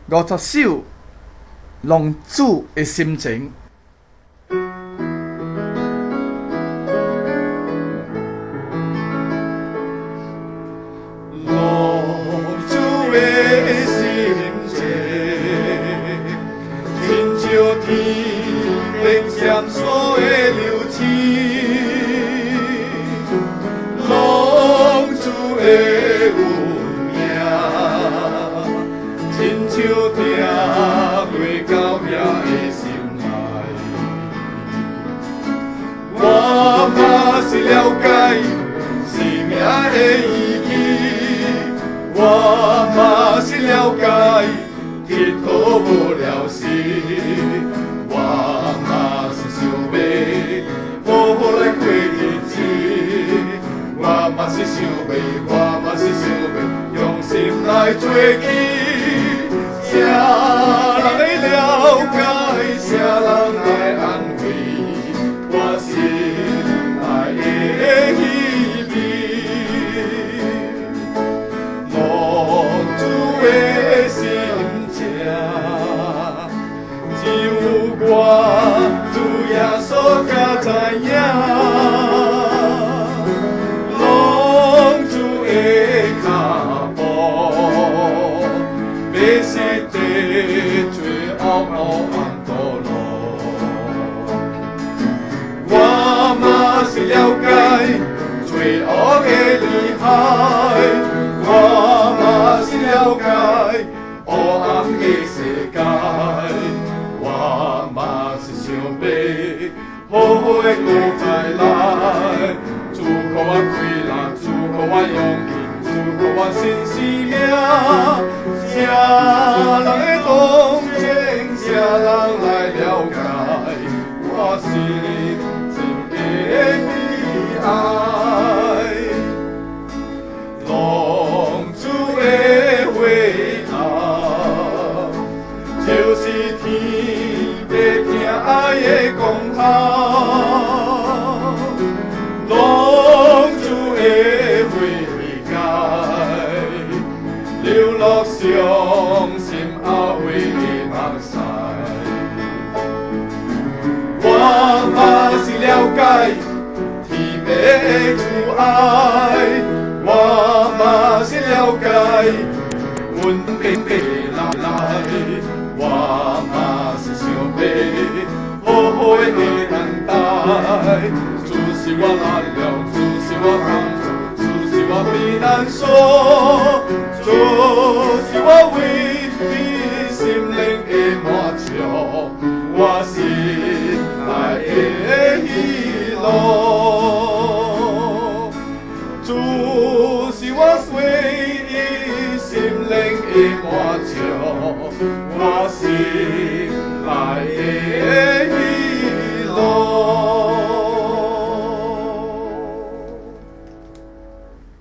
50首浪子的心情。闪烁的流星，浪子的运命，亲像定落到遐的心内。我嘛是了解生命的意义，我嘛是了解铁土无了时。我嘛是想要，我嘛是想要，用心来做起，谁人会了解，谁人来安慰我心内的秘密。浪子的心情，只有我主耶稣才知影。我嘛是了解罪恶的厉害，我嘛是了解黑暗的世界，我嘛是想要好好的过再来，主给我开力，主给我勇气，主给我新生命。谁人会同情，谁人来了解我心的悲哀？浪子的回答，就是天要听爱的公孝。浪子的回解，流落伤心后悔的目屎。我嘛是了解天父的慈爱，我嘛是了解阮平平来，我嘛是想要好好的等待。主是我力量，主是我帮助，主是我避难所，主是我唯一心灵的满足，我心内的喜乐。主是我唯一心灵的满足，我心。